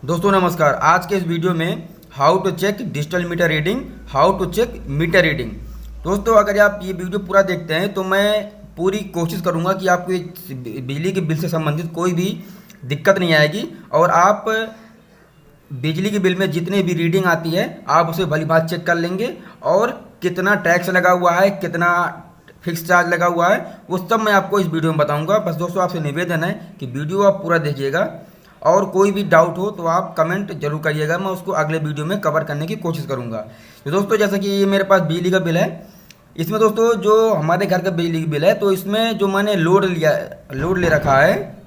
दोस्तों नमस्कार। आज के इस वीडियो में how to check digital meter reading, how to check meter reading. दोस्तों अगर आप ये वीडियो पूरा देखते हैं तो मैं पूरी कोशिश करूंगा कि आपको बिजली के बिल से संबंधित कोई भी दिक्कत नहीं आएगी और आप बिजली के बिल में जितनी भी रीडिंग आती है आप उसे भली भांति चेक कर लेंगे और कितना टैक्स लगा हुआ है, कितना फिक्स चार्ज लगा हुआ है, वो सब मैं आपको इस वीडियो में बताऊंगा। बस दोस्तों आपसे निवेदन है कि वीडियो आप पूरा देखिएगा और कोई भी डाउट हो तो आप कमेंट जरूर करिएगा, मैं उसको अगले वीडियो में कवर करने की कोशिश करूंगा। तो दोस्तों जैसा कि ये मेरे पास बिजली का बिल है, इसमें दोस्तों जो हमारे घर का बिजली का बिल है तो इसमें जो मैंने लोड ले रखा है,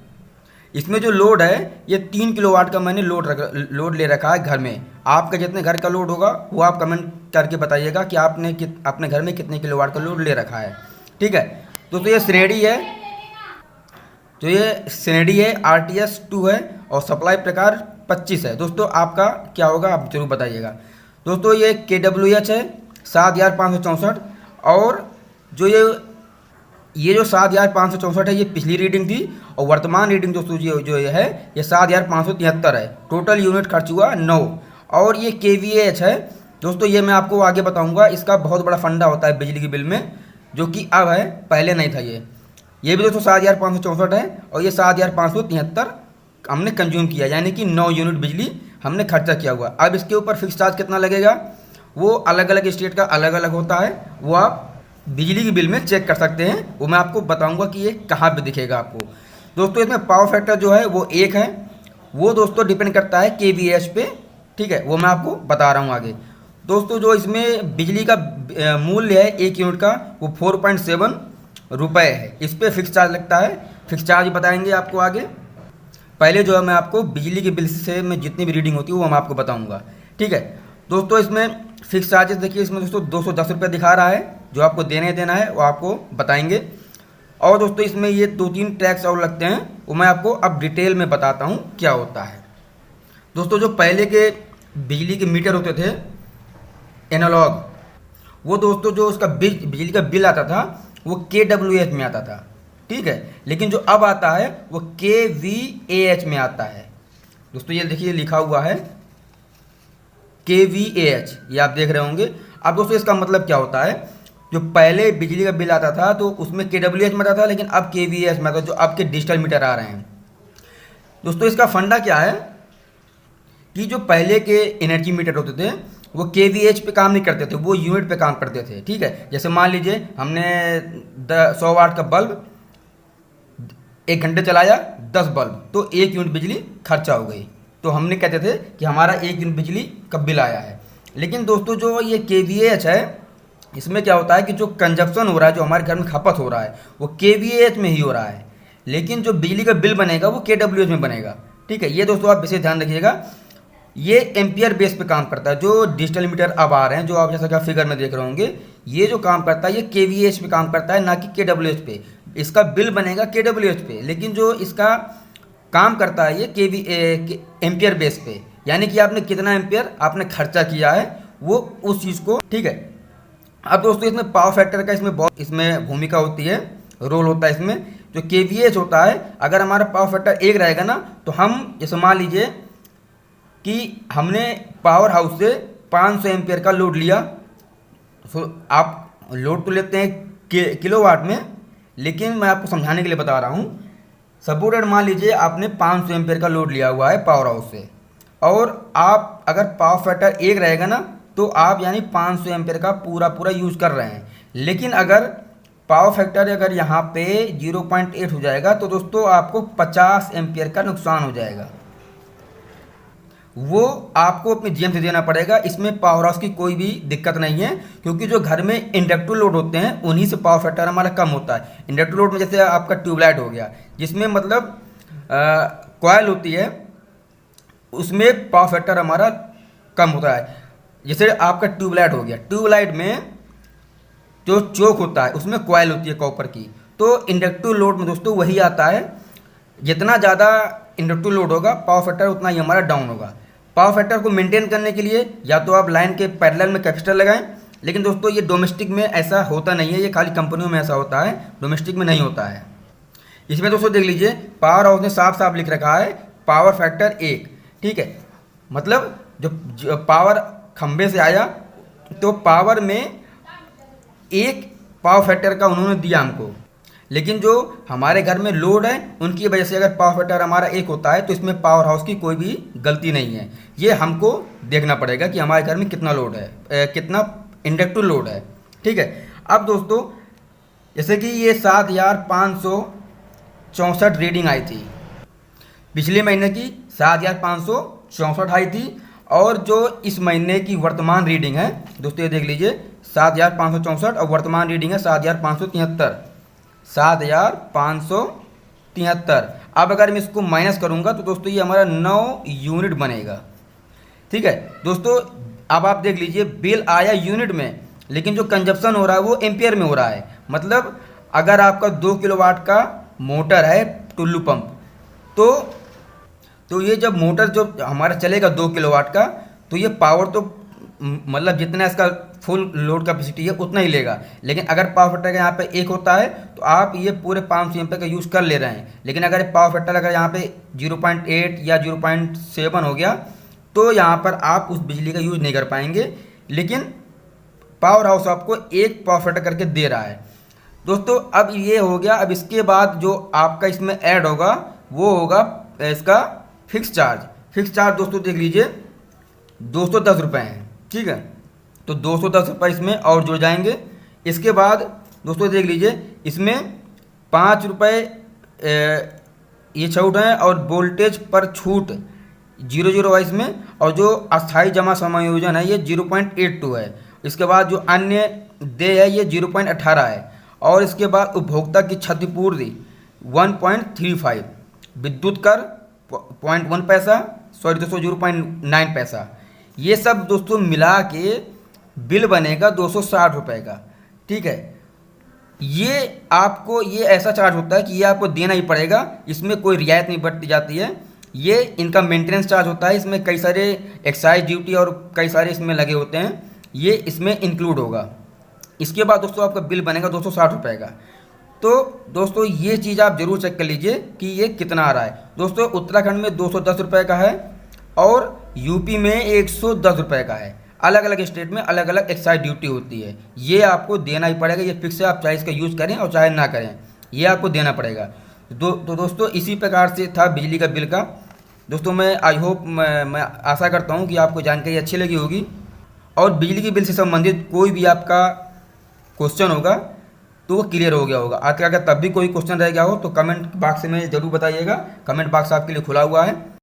इसमें जो लोड है ये 3 किलोवाट का मैंने लोड ले रखा है घर में। आपका जितने घर का लोड होगा वो आप कमेंट करके बताइएगा कि आपने अपने घर में कितने किलोवाट का लोड ले रखा है। ठीक है दोस्तों, ये श्रेणी है RTS 2 है और सप्लाई प्रकार 25 है। दोस्तों आपका क्या होगा आप जरूर बताइएगा। दोस्तों ये KWH है 7564 और जो ये जो 7564 है ये पिछली रीडिंग थी और वर्तमान रीडिंग दोस्तों जो ये है ये 7573 है। टोटल यूनिट खर्च हुआ 9 और ये KVAH है। दोस्तों ये मैं आपको आगे बताऊंगा, इसका बहुत बड़ा फंडा होता है बिजली के बिल में जो कि अब है, पहले नहीं था। ये भी दोस्तों 7564 है और ये 7573 हमने कंज्यूम किया, यानी कि 9 यूनिट बिजली हमने खर्चा किया हुआ। अब इसके ऊपर फिक्स चार्ज कितना लगेगा वो अलग अलग स्टेट का अलग अलग होता है, वो आप बिजली के बिल में चेक कर सकते हैं। वो मैं आपको बताऊंगा कि ये कहाँ पे दिखेगा आपको। दोस्तों इसमें पावर फैक्टर जो है वो 1 है, वो दोस्तों डिपेंड करता है KVAH पे। ठीक है, वो मैं आपको बता रहा हूँ आगे। दोस्तों जो इसमें बिजली का मूल्य है 1 यूनिट का वो 4.7 रुपये है। इस पर फिक्स चार्ज लगता है, फिक्स चार्ज बताएंगे आपको आगे। पहले जो है मैं आपको बिजली के बिल से में जितनी भी रीडिंग होती है वो मैं आपको बताऊंगा। ठीक है दोस्तों, इसमें फिक्स चार्जेस देखिए, इसमें दोस्तों 210 रुपये दिखा रहा है, जो आपको देना है वो आपको बताएंगे। और दोस्तों इसमें ये 2-3 टैक्स और लगते हैं, वो मैं आपको अब डिटेल में बताता हूँ क्या होता है। दोस्तों जो पहले के बिजली के मीटर होते थे एनालॉग, वो दोस्तों जो उसका बिजली का बिल आता था वो KWH में आता था। ठीक है, लेकिन जो अब आता है वो KVAH में आता है। दोस्तों ये देखिए लिखा हुआ है KVAH, ये आप देख रहे होंगे। अब दोस्तों इसका मतलब क्या होता है, जो पहले बिजली का बिल आता था तो उसमें KWH में आता था, लेकिन अब KVAH में आता, जो आपके डिजिटल मीटर आ रहे हैं। दोस्तों इसका फंडा क्या है कि जो पहले के एनर्जी मीटर होते थे वो KVAH पे काम नहीं करते थे, वो यूनिट पे काम करते थे। ठीक है, जैसे मान लीजिए हमने 100 वाट का बल्ब 1 घंटे चलाया, 10 बल्ब, तो 1 यूनिट बिजली खर्चा हो गई, तो हमने कहते थे कि हमारा 1 यूनिट बिजली का बिल आया है। लेकिन दोस्तों जो ये KVAH है, इसमें क्या होता है कि जो कंजप्शन हो रहा है, जो हमारे घर में खपत हो रहा है वो KVAH में ही हो रहा है, लेकिन जो बिजली का बिल बनेगा वो KWH में बनेगा। ठीक है, ये दोस्तों आप विशेष ध्यान रखिएगा। ये एम्पियर बेस पे काम करता है। जो डिजिटल मीटर अब आ रहे हैं, जो आप जैसा कि फिगर में देख रहे होंगे, ये जो काम करता है ये KVAH पे काम करता है, ना कि KWH पे। इसका बिल बनेगा KWH पे, लेकिन जो इसका काम करता है ये एम्पियर बेस पे, यानी कि आपने कितना एम्पियर आपने खर्चा किया है वो उस चीज़ को। ठीक है, अब दोस्तों इसमें पावर फैक्टर का इसमें भूमिका होती है, रोल होता है इसमें। जो KVAH होता है, अगर हमारा पावर फैक्टर 1 रहेगा ना, तो हम जैसे मान लीजिए कि हमने पावर हाउस से 500 एम्पियर का लोड लिया। आप लोड तो लेते हैं किलोवाट में, लेकिन मैं आपको समझाने के लिए बता रहा हूँ। सपोर्टेड मान लीजिए आपने 500 एम्पियर का लोड लिया हुआ है पावर हाउस से, और आप अगर पावर फैक्टर 1 रहेगा ना तो आप यानी 500 एम्पियर का पूरा यूज़ कर रहे हैं। लेकिन अगर पावर फैक्टर अगर यहाँ पे 0.8 हो जाएगा तो दोस्तों आपको 50 एम्पियर का नुकसान हो जाएगा, वो आपको अपने GM से देना पड़ेगा। इसमें पावर हाउस की कोई भी दिक्कत नहीं है, क्योंकि जो घर में इंडक्टिव लोड होते हैं उन्हीं से पावर फैक्टर हमारा कम होता है। इंडक्टिव लोड में जैसे आपका ट्यूबलाइट हो गया, जिसमें मतलब कॉयल होती है, उसमें पावर फैक्टर हमारा कम होता है। जैसे आपका ट्यूबलाइट हो गया, ट्यूबलाइट में जो चोक होता है उसमें कॉयल होती है कॉपर की, तो इंडक्टिव लोड में दोस्तों वही आता है। जितना ज़्यादा इंडक्टिव लोड होगा पावर फैक्टर उतना ही हमारा डाउन होगा। पावर फैक्टर को मेंटेन करने के लिए या तो आप लाइन के पैरेलल में कैपेसिटर लगाएं, लेकिन दोस्तों ये डोमेस्टिक में ऐसा होता नहीं है, ये खाली कंपनियों में ऐसा होता है, डोमेस्टिक में नहीं होता है। इसमें दोस्तों देख लीजिए पावर हाउस ने साफ साफ लिख रखा है पावर फैक्टर 1। ठीक है, मतलब जो पावर खंबे से आया तो पावर में एक पावर फैक्टर का उन्होंने दिया हमको, लेकिन जो हमारे घर में लोड है उनकी वजह से अगर पावर फैक्टर हमारा एक होता है तो इसमें पावर हाउस की कोई भी गलती नहीं है। ये हमको देखना पड़ेगा कि हमारे घर में कितना लोड है, कितना इंडक्टिव लोड है। ठीक है। अब दोस्तों जैसे कि ये 7,564 रीडिंग आई थी, पिछले महीने की 7,564 आई थी, और जो इस महीने की वर्तमान रीडिंग है दोस्तों ये देख लीजिए 7,564 और वर्तमान रीडिंग है 7,573। अब अगर मैं इसको माइनस करूंगा तो दोस्तों ये हमारा 9 यूनिट बनेगा। ठीक है दोस्तों, अब आप देख लीजिए बिल आया यूनिट में, लेकिन जो कंजप्शन हो रहा है वो एम्पियर में हो रहा है। मतलब अगर आपका 2 किलोवाट का मोटर है टुल्लू पंप, तो ये जब मोटर जो हमारा चलेगा 2 किलोवाट का, तो ये पावर तो मतलब जितना इसका फुल लोड कैपेसिटी है उतना ही लेगा। लेकिन अगर पावर फैक्टर का यहाँ पे एक होता है तो आप ये पूरे 500 एम्पीयर का यूज़ कर ले रहे हैं। लेकिन अगर पावर फैक्टर अगर यहाँ पे 0.8 या 0.7 हो गया तो यहाँ पर आप उस बिजली का यूज़ नहीं कर पाएंगे। लेकिन पावर हाउस आपको एक पावर फैक्टर करके दे रहा है। दोस्तों अब ये हो गया। अब इसके बाद जो आपका इसमें ऐड होगा वो होगा इसका फिक्स चार्ज। फिक्स चार्ज दोस्तों देख लीजिए 210 रुपये हैं। ठीक है, तो 210 रुपये इसमें और जुड़ जाएंगे। इसके बाद दोस्तों देख लीजिए इसमें 5 रुपये ये छूट है, और वोल्टेज पर छूट 0.0 है इसमें, और जो अस्थायी जमा समायोजन है ये 0.82 है। इसके बाद जो अन्य देय है ये 0.18 है, और इसके बाद उपभोक्ता की क्षतिपूर्ति 1.35, विद्युत कर 0.1 पैसा, सॉरी दोस्तों 0.9 पैसा। ये सब दोस्तों मिला के बिल बनेगा 260 रुपये का। ठीक है, ये आपको ये ऐसा चार्ज होता है कि ये आपको देना ही पड़ेगा, इसमें कोई रियायत नहीं बरती जाती है। ये इनका मेंटेनेंस चार्ज होता है, इसमें कई सारे एक्साइज ड्यूटी और कई सारे इसमें लगे होते हैं, ये इसमें इंक्लूड होगा। इसके बाद दोस्तों आपका बिल बनेगा 260 रुपये का। तो दोस्तों ये चीज़ आप ज़रूर चेक कर लीजिए कि ये कितना आ रहा है। दोस्तों उत्तराखंड में 210 रुपये का है और यूपी में 110 रुपये का है। अलग अलग स्टेट में अलग अलग एक्साइज ड्यूटी होती है, ये आपको देना ही पड़ेगा। ये फिक्स है, आप चाहे इसका यूज़ करें और चाहे ना करें, ये आपको देना पड़ेगा। तो दोस्तों इसी प्रकार से था बिजली का बिल का। दोस्तों मैं आई होप मैं आशा करता हूँ कि आपको जानकारी अच्छी लगी होगी, और बिजली के बिल से संबंधित कोई भी आपका क्वेश्चन होगा तो वो क्लियर हो गया होगा। अगर तब भी कोई क्वेश्चन रह गया हो तो कमेंट बॉक्स में ज़रूर बताइएगा। कमेंट बॉक्स आपके लिए खुला हुआ है।